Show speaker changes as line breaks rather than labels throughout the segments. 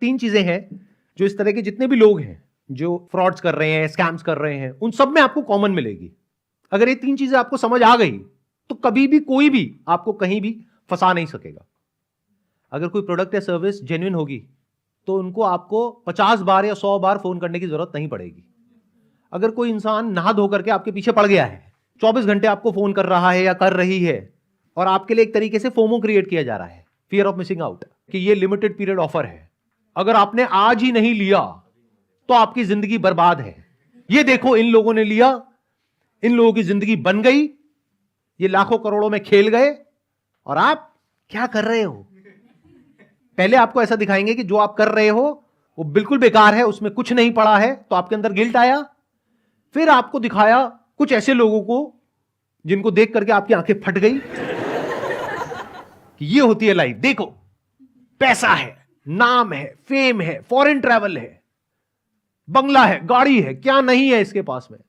तीन चीजें हैं जो इस तरह के जितने भी लोग हैं जो फ्रॉड्स कर रहे हैं, स्कैम्स कर रहे हैं, उन सब में आपको कॉमन मिलेगी। अगर ये तीन चीजें आपको समझ आ गई तो कभी भी कोई भी आपको कहीं भी फंसा नहीं सकेगा। अगर कोई प्रोडक्ट या सर्विस जेन्युइन होगी तो उनको आपको 50 बार या 100 बार फोन करने की जरूरत नहीं पड़ेगी। अगर कोई इंसान नहा धो करके आपके पीछे पड़ गया है, 24 घंटे आपको फोन कर रहा है या कर रही है, और आपके लिए एक तरीके से फोमो क्रिएट किया जा रहा है, फियर ऑफ मिसिंग आउट, कि ये लिमिटेड पीरियड ऑफर है, अगर आपने आज ही नहीं लिया तो आपकी जिंदगी बर्बाद है। ये देखो इन लोगों ने लिया, इन लोगों की जिंदगी बन गई, ये लाखों करोड़ों में खेल गए, और आप क्या कर रहे हो? पहले आपको ऐसा दिखाएंगे कि जो आप कर रहे हो वो बिल्कुल बेकार है, उसमें कुछ नहीं पड़ा है, तो आपके अंदर गिल्ट आया। फिर आपको दिखाया कुछ ऐसे लोगों को जिनको देख करके आपकी आंखें फट गई कि ये होती है लाइफ। देखो, पैसा है, नाम है, फेम है, फॉरेन ट्रैवल है, बंगला है, गाड़ी है, क्या नहीं है इसके पास में।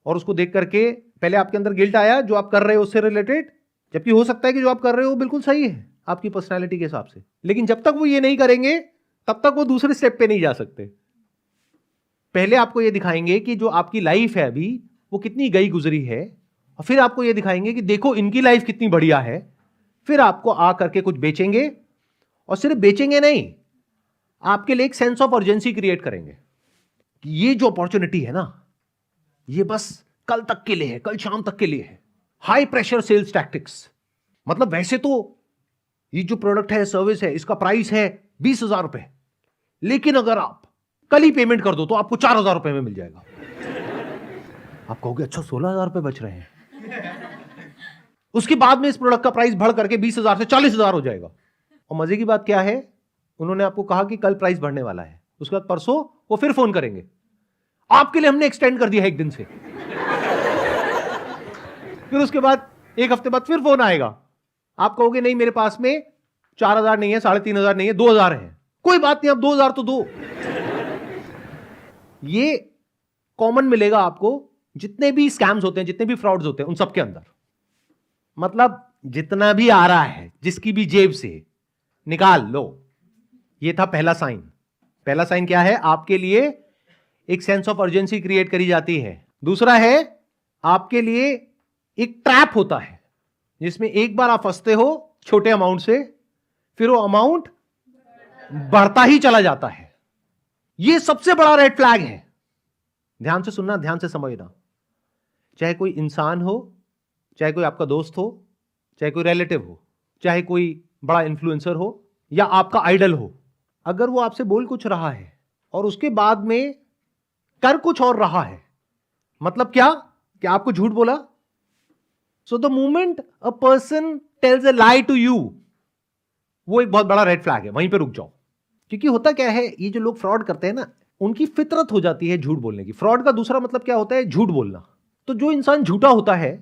और उसको देख करके पहले आपके अंदर गिल्ट आया जो आप कर रहे हो उससे रिलेटेड, जबकि हो सकता है कि जो आप कर रहे हो बिल्कुल सही है आपकी पर्सनालिटी के हिसाब से। लेकिन जब तक वो ये नहीं करेंगे तब तक वो दूसरे स्टेप पे नहीं जा सकते। पहले आपको ये दिखाएंगे कि जो आपकी लाइफ है अभी वो कितनी गई गुजरी है, और फिर आपको ये दिखाएंगे कि देखो इनकी लाइफ कितनी बढ़िया है। फिर आपको आ करके कुछ बेचेंगे, और सिर्फ बेचेंगे नहीं, आपके लिए एक सेंस ऑफ अर्जेंसी क्रिएट करेंगे कि ये जो अपॉर्चुनिटी है ना, ये बस कल तक के लिए है, कल शाम तक के लिए है। हाई प्रेशर सेल्स टैक्टिक्स, मतलब वैसे तो ये जो प्रोडक्ट है, सर्विस है, इसका प्राइस है 20,000 रुपए, लेकिन अगर आप कल ही पेमेंट कर दो तो आपको 4,000 रुपए में मिल जाएगा। आप कहोगे अच्छा 16,000 रुपए बच रहे हैं। उसके बाद में इस प्रोडक्ट का प्राइस बढ़ करके 20,000 से 40,000 हो जाएगा। और मजे की बात क्या है, उन्होंने आपको कहा कि कल प्राइस बढ़ने वाला है, उसके बाद परसों वो फिर फोन करेंगे, आपके लिए हमने एक्सटेंड कर दिया है 1 दिन से। फिर उसके बाद 1 हफ्ते बाद फिर फोन आएगा, आप कहोगे नहीं मेरे पास में 4,000 नहीं है, 3,500 नहीं है, 2,000 है। कोई बात नहीं, आप 2,000 तो दो। ये कॉमन मिलेगा आपको जितने भी स्कैम्स होते हैं, जितने भी फ्रॉड्स होते हैं, उन सबके अंदर। मतलब जितना भी आ रहा है जिसकी भी जेब से निकाल लो। ये था पहला साइन। पहला साइन क्या है? आपके लिए एक सेंस ऑफ अर्जेंसी क्रिएट करी जाती है। दूसरा है आपके लिए एक ट्रैप होता है जिसमें एक बार आप फंसते हो छोटे अमाउंट से, फिर वो अमाउंट बढ़ता ही चला जाता है। ये सबसे बड़ा रेड फ्लैग है। ध्यान से सुनना, ध्यान से समझना। चाहे कोई इंसान हो, चाहे कोई आपका दोस्त हो, चाहे कोई रिलेटिव हो, चाहे कोई बड़ा इन्फ्लुएंसर हो या आपका आइडल हो, अगर वो आपसे बोल कुछ रहा है और उसके बाद में कर कुछ और रहा है, मतलब क्या कि आपको झूठ बोला, so the moment a person tells a lie to you, वो एक बहुत बड़ा रेड फ्लैग है। वहीं पे रुक जाओ। क्योंकि होता क्या है, ये जो लोग फ्रॉड करते हैं ना, उनकी फितरत हो जाती है झूठ बोलने की। फ्रॉड का दूसरा मतलब क्या होता है? झूठ बोलना। तो जो इंसान झूठा होता है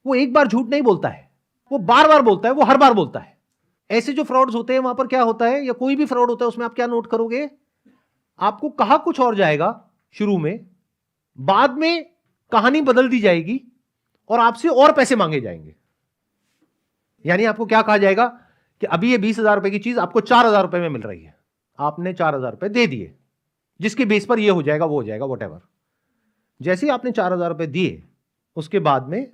वो एक बार झूठ नहीं बोलता है, वो बार बार बोलता है, वो हर बार बोलता है। ऐसे जो फ्रॉड्स होते हैं वहां पर क्या होता है, या कोई भी फ्रॉड होता है उसमें आप क्या नोट करोगे, आपको कहा कुछ और जाएगा शुरू में, बाद में कहानी बदल दी जाएगी और आपसे और पैसे मांगे जाएंगे। यानी आपको क्या कहा जाएगा कि अभी ये 20,000 रुपए की चीज आपको 4,000 रुपए में मिल रही है, आपने 4,000 रुपए दे दिए, जिसके बेस पर ये हो जाएगा, वो हो जाएगा, वॉटेवर। जैसे ही आपने 4,000 रुपए दिए, उसके बाद में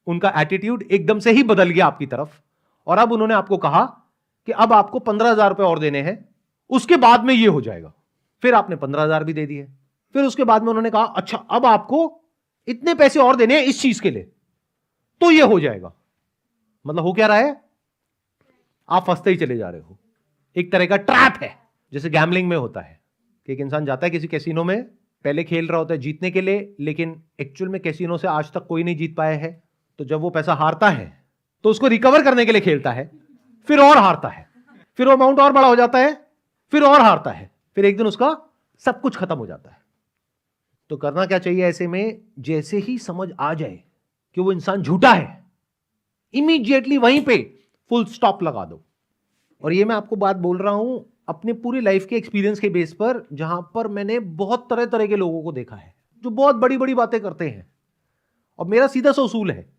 उनका एटीट्यूड एकदम से ही बदल गया आपकी तरफ, और अब उन्होंने आपको कहा कि अब आपको 15,000 रुपए और देने हैं, उसके बाद में ये हो जाएगा। फिर आपने 15,000 भी दे दिए। फिर उसके बाद में उन्होंने कहा अच्छा अब आपको इतने पैसे और देने हैं इस चीज के लिए, तो ये हो जाएगा। मतलब हो क्या रहा है, आप फंसते ही चले जा रहे हो। एक तरह का ट्रैप है, जैसे गैम्बलिंग में होता है कि एक इंसान जाता है किसी कैसीनो में, पहले खेल रहा होता है जीतने के लिए, लेकिन एक्चुअल में कैसीनो से आज तक कोई नहीं जीत पाया है। तो जब वो पैसा हारता है तो उसको रिकवर करने के लिए खेलता है, फिर और हारता है, फिर वो अमाउंट और बड़ा हो जाता है, फिर और हारता है, फिर एक दिन उसका सब कुछ खत्म हो जाता है। तो करना क्या चाहिए ऐसे में? जैसे ही समझ आ जाए कि वो इंसान झूठा है, इमीडिएटली वहीं पे फुल स्टॉप लगा दो। और ये मैं आपको बात बोल रहा हूं अपने पूरी लाइफ के एक्सपीरियंस के बेस पर, जहां पर मैंने बहुत तरह तरह के लोगों को देखा है जो बहुत बड़ी बड़ी बातें करते हैं। और मेरा सीधा सा उसूल है,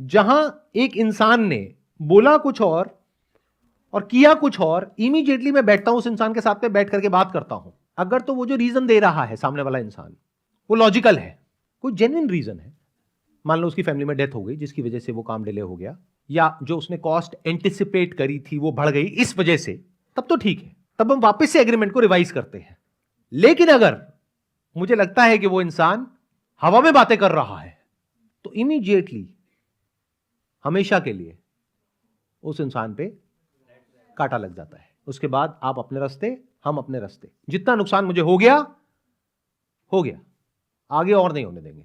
जहां एक इंसान ने बोला कुछ और और किया कुछ और, इमीडिएटली मैं बैठता हूं उस इंसान के साथ में, बैठ करके बात करता हूं। अगर तो वो जो रीजन दे रहा है सामने वाला इंसान वो लॉजिकल है, कोई जेन्युइन रीजन है, मान लो उसकी फैमिली में डेथ हो गई जिसकी वजह से वो काम डिले हो गया, या जो उसने कॉस्ट एंटिसिपेट करी थी वो बढ़ गई इस वजह से, तब तो ठीक है, तब हम वापस से एग्रीमेंट को रिवाइज करते हैं। लेकिन अगर मुझे लगता है कि वो इंसान हवा में बातें कर रहा है, तो इमीडिएटली हमेशा के लिए उस इंसान पे कांटा लग जाता है। उसके बाद आप अपने रास्ते, हम अपने रास्ते। जितना नुकसान मुझे हो गया, आगे और नहीं होने देंगे,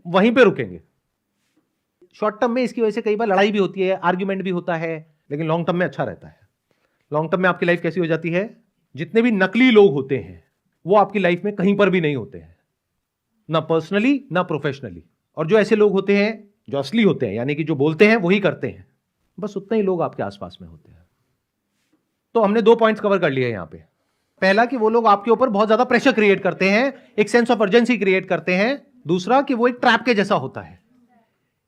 वहीं पे रुकेंगे। शॉर्ट टर्म में इसकी वजह से कई बार लड़ाई भी होती है, आर्ग्यूमेंट भी होता है, लेकिन लॉन्ग टर्म में अच्छा रहता है। लॉन्ग टर्म में आपकी लाइफ कैसी हो जाती है, जितने भी नकली लोग होते हैं वो आपकी लाइफ में कहीं पर भी नहीं होते हैं, ना पर्सनली ना प्रोफेशनली। और जो ऐसे लोग होते हैं जो असली होते हैं, यानी कि जो बोलते हैं वही करते हैं, बस उतने ही लोग आपके आसपास में होते हैं। तो हमने 2 पॉइंट्स कवर कर लिए यहां पे। पहला कि वो लोग आपके ऊपर बहुत ज्यादा प्रेशर क्रिएट करते हैं, एक सेंस ऑफ अर्जेंसी क्रिएट करते हैं। दूसरा कि वो एक ट्रैप के जैसा होता है,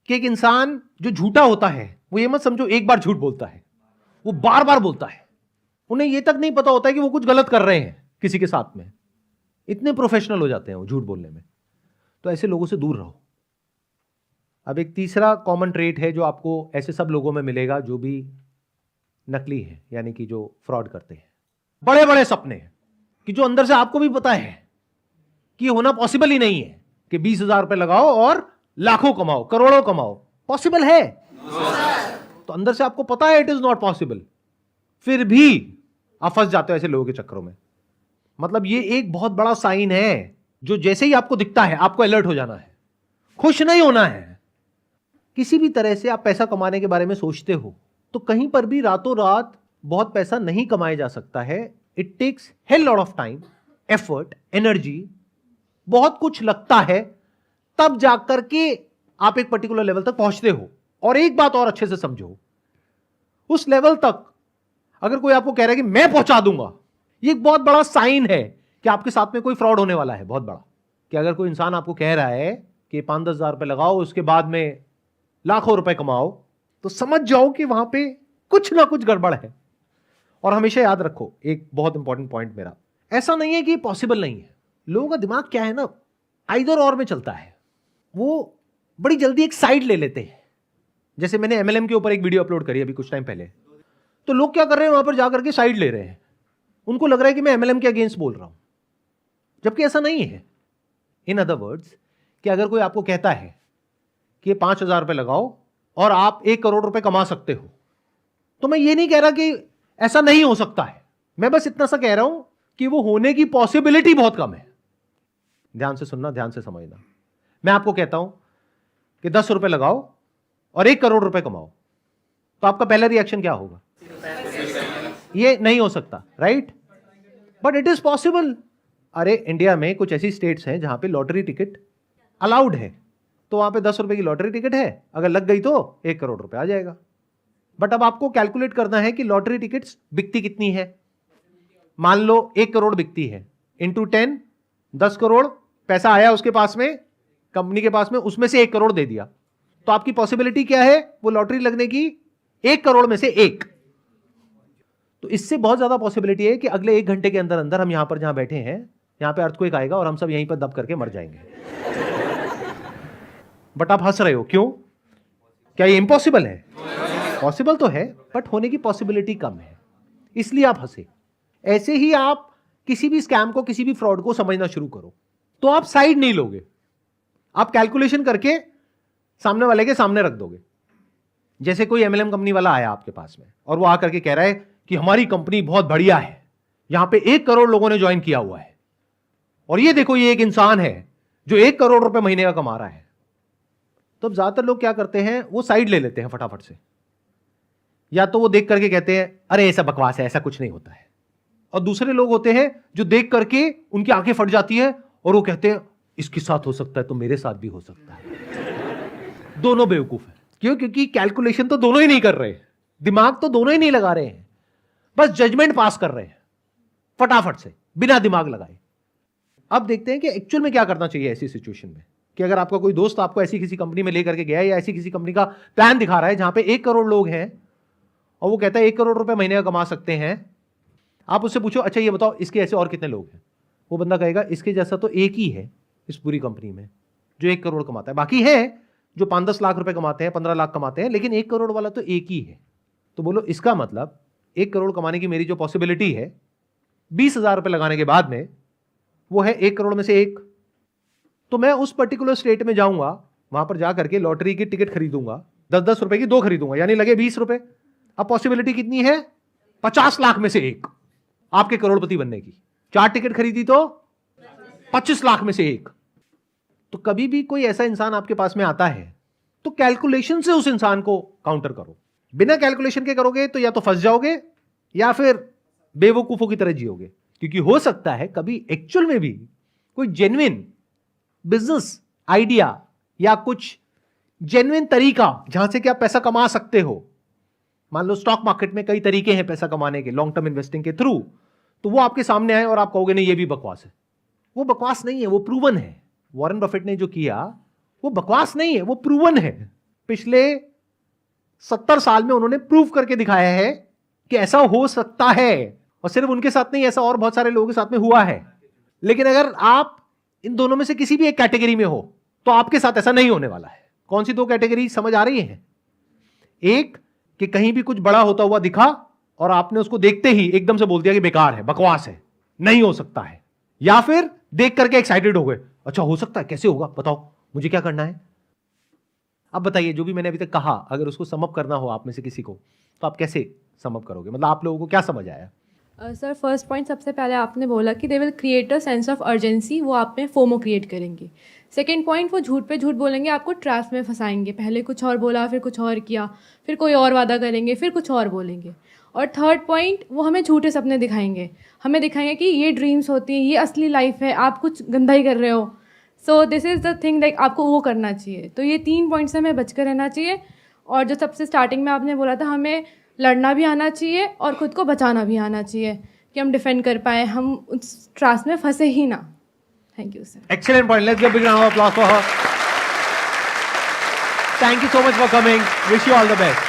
कि एक इंसान जो झूठा होता है वो ये मत समझो एक बार झूठ बोलता है, वो बार बार बोलता है। उन्हें ये तक नहीं पता होता है कि वो कुछ गलत कर रहे हैं किसी के साथ में, इतने प्रोफेशनल हो जाते हैं वो झूठ बोलने में। तो ऐसे लोगों से दूर रहो। अब एक तीसरा कॉमन ट्रेट है जो आपको ऐसे सब लोगों में मिलेगा जो भी नकली है, यानी कि जो फ्रॉड करते हैं। बड़े बड़े सपने कि जो अंदर से आपको भी पता है कि ये होना पॉसिबल ही नहीं है, कि 20,000 रुपए लगाओ और लाखों कमाओ, करोड़ों कमाओ। पॉसिबल है तो अंदर से आपको पता है इट इज नॉट पॉसिबल, फिर भी आप फंस जाते हो ऐसे लोगों के चक्करों में। मतलब ये एक बहुत बड़ा साइन है जो जैसे ही आपको दिखता है आपको अलर्ट हो जाना है, खुश नहीं होना है। किसी भी तरह से आप पैसा कमाने के बारे में सोचते हो तो कहीं पर भी रातों रात बहुत पैसा नहीं कमाया जा सकता है। It takes hell lot of time, effort, energy, बहुत कुछ लगता है, तब जाकर के आप एक पर्टिकुलर लेवल तक पहुंचते हो। और एक बात और अच्छे से समझो, उस लेवल तक अगर कोई आपको कह रहा है कि मैं पहुंचा दूंगा, ये एक बहुत बड़ा साइन है कि आपके साथ में कोई फ्रॉड होने वाला है, बहुत बड़ा। कि अगर कोई इंसान आपको कह रहा है कि 5-10 हजार रुपए लगाओ उसके बाद में लाखों रुपए कमाओ, तो समझ जाओ कि वहां पे कुछ ना कुछ गड़बड़ है। और हमेशा याद रखो एक बहुत इंपॉर्टेंट पॉइंट मेरा, ऐसा नहीं है कि पॉसिबल नहीं है। लोगों का दिमाग क्या है ना, आइदर और में चलता है। वो बड़ी जल्दी एक साइड ले लेते हैं। जैसे मैंने MLM के ऊपर एक वीडियो अपलोड करी अभी कुछ टाइम पहले, तो लोग क्या कर रहे हैं वहां पर जाकर के साइड ले रहे हैं। उनको लग रहा है कि मैं MLM के अगेंस्ट बोल रहा हूं, जबकि ऐसा नहीं है। इन अदर वर्ड्स, कि अगर कोई आपको कहता है कि 5,000 रुपए लगाओ और आप 1 करोड़ रुपए कमा सकते हो, तो मैं ये नहीं कह रहा कि ऐसा नहीं हो सकता है, मैं बस इतना सा कह रहा हूं कि वो होने की पॉसिबिलिटी बहुत कम है। ध्यान से सुनना, ध्यान से समझना। मैं आपको कहता हूं कि 10 रुपए लगाओ और 1 करोड़ रुपए कमाओ, तो आपका पहला रिएक्शन क्या होगा? ये नहीं हो सकता, right? But it is possible. अरे इंडिया में कुछ ऐसी स्टेट्स हैं जहां पे लॉटरी टिकट अलाउड है, तो वहां पे 10 रुपए की लॉटरी टिकट है, अगर लग गई तो 1 करोड़ रुपए आ जाएगा। बट अब आपको कैलकुलेट करना है कि लॉटरी टिकट्स बिकती कितनी है। मान लो 1 करोड़ बिकती है, इंटू 10, 10 करोड़ पैसा आया उसके पास में, कंपनी के पास में, उसमें से 1 करोड़ दे दिया, तो आपकी पॉसिबिलिटी क्या है वो लॉटरी लगने की? 1 करोड़ में से 1। तो इससे बहुत ज्यादा पॉसिबिलिटी है कि अगले 1 घंटे के अंदर अंदर हम यहां पर जहां बैठे हैं, यहां पे अर्थक्वेक आएगा और हम सब यहीं पर दब करके मर जाएंगे। बट आप हंस रहे हो, क्यों? क्या ये इम्पॉसिबल है? पॉसिबल तो है, बट होने की पॉसिबिलिटी कम है, इसलिए आप हंसे। ऐसे ही आप किसी भी स्कैम को, किसी भी फ्रॉड को समझना शुरू करो, तो आप साइड नहीं लोगे, आप कैलकुलेशन करके सामने वाले के सामने रख दोगे। जैसे कोई MLM कंपनी वाला आया आपके पास में और वो आकर के कह रहा है कि हमारी कंपनी बहुत बढ़िया है, यहां पे 1 करोड़ लोगों ने ज्वाइन किया हुआ है, और ये देखो ये एक इंसान है जो 1 करोड़ रुपए महीने का कमा रहा है। तो अब ज्यादातर लोग क्या करते हैं, वो साइड ले लेते हैं फटाफट से, या तो वो देख करके कहते हैं अरे ऐसा बकवास है, ऐसा कुछ नहीं होता है। और दूसरे लोग होते हैं जो देख करके उनकी आंखें फट जाती है और वो कहते हैं इसके साथ हो सकता है तो मेरे साथ भी हो सकता है। दोनों बेवकूफ है। क्यों? क्योंकि कैलकुलेशन तो दोनों ही नहीं कर रहे, दिमाग तो दोनों ही नहीं लगा रहे हैं, बस जजमेंट पास कर रहे हैं फटाफट से बिना दिमाग लगाए। अब देखते हैं कि एक्चुअल में क्या करना चाहिए ऐसी सिचुएशन में। कि अगर आपका कोई दोस्त आपको ऐसी किसी कंपनी में लेकर के गया है, या ऐसी किसी कंपनी का प्लान दिखा रहा है जहां पे 1 करोड़ लोग हैं और वो कहता है 1 करोड़ रुपए महीने का कमा सकते हैं, आप उससे पूछो अच्छा ये बताओ इसके ऐसे और कितने लोग हैं, वो बंदा कहेगा इसके जैसा तो एक ही है इस पूरी कंपनी में जो 1 करोड़ कमाता है, बाकी है जो 5-10 लाख रुपए कमाते हैं, 15 लाख कमाते हैं, लेकिन 1 करोड़ वाला तो एक ही है। तो बोलो इसका मतलब 1 करोड़ कमाने की मेरी जो पॉसिबिलिटी है 20,000 रुपए लगाने के बाद में वो है 1 करोड़ में से एक। तो मैं उस पर्टिकुलर स्टेट में जाऊंगा, वहां पर जाकर के लॉटरी की टिकट खरीदूंगा, 10-10 रुपए की 2 खरीदूंगा, यानी लगे 20 रुपए। अब पॉसिबिलिटी कितनी है? 50 लाख में से एक आपके करोड़पति बनने की। 4 टिकट खरीदी तो 25 लाख में से एक। तो कभी भी कोई ऐसा इंसान आपके पास में आता है तो कैलकुलेशन से उस इंसान को काउंटर करो। बिना कैलकुलेशन के करोगे तो या तो फंस जाओगे या फिर बेवकूफों की तरह जियोगे, क्योंकि हो सकता है कभी एक्चुअल में भी कोई जेन्युइन बिजनेस आइडिया या कुछ जेन्युइन तरीका जहां से कि आप पैसा कमा सकते हो। मान लो स्टॉक मार्केट में कई तरीके हैं पैसा कमाने के, लॉन्ग टर्म इन्वेस्टिंग के थ्रू, तो वो आपके सामने आए और आप कहोगे नहीं ये भी बकवास है। वो बकवास नहीं है, वो प्रूवन है। वॉरेन बफेट ने जो किया वो बकवास नहीं है, वो प्रूवन है। पिछले 70 साल में उन्होंने प्रूव करके दिखाया है कि ऐसा हो सकता है, और सिर्फ उनके साथ नहीं, ऐसा और बहुत सारे लोगों के साथ में हुआ है। लेकिन अगर आप इन दोनों में से किसी भी एक कैटेगरी में हो तो आपके साथ ऐसा नहीं होने वाला है। कौन सी 2 कैटेगरी समझ आ रही है? एक कि कहीं भी कुछ बड़ा होता हुआ दिखा और आपने उसको देखते ही एकदम से बोल दिया कि बेकार है, बकवास है, नहीं हो सकता है, या फिर देख करके एक्साइटेड हो गए, अच्छा हो सकता है, कैसे होगा बताओ, मुझे क्या करना है। अब बताइए जो भी मैंने अभी तक कहा अगर उसको समअप करना हो आप में से किसी को तो आप कैसे समअप करोगे? मतलब आप लोगों को क्या समझ आया?
सर फर्स्ट पॉइंट सबसे पहले आपने बोला कि they will create a sense of urgency, वो आप में फोमो क्रिएट करेंगे। सेकंड पॉइंट, वो झूठ पे झूठ बोलेंगे, आपको ट्रैप में फंसाएंगे। पहले कुछ और बोला, फिर कुछ और किया, फिर कोई और वादा करेंगे, फिर कुछ और बोलेंगे। और थर्ड पॉइंट, वो हमें झूठे सपने दिखाएंगे, हमें दिखाएंगे कि ये ड्रीम्स होती हैं, ये असली लाइफ है, आप कुछ गंदा ही कर रहे हो। So this is the thing, like आपको वो करना चाहिए। तो ये 3 पॉइंट से हमें बचकर रहना चाहिए। और जो सबसे स्टार्टिंग में आपने बोला था, हमें लड़ना भी आना चाहिए और ख़ुद को बचाना भी आना चाहिए कि हम डिफेंड कर पाए, हम उस ट्रास्ट में फंसे ही ना। Thank you sir.
Excellent point. Let's give a big round of applause for her. Thank you so much for coming. Wish you all the best.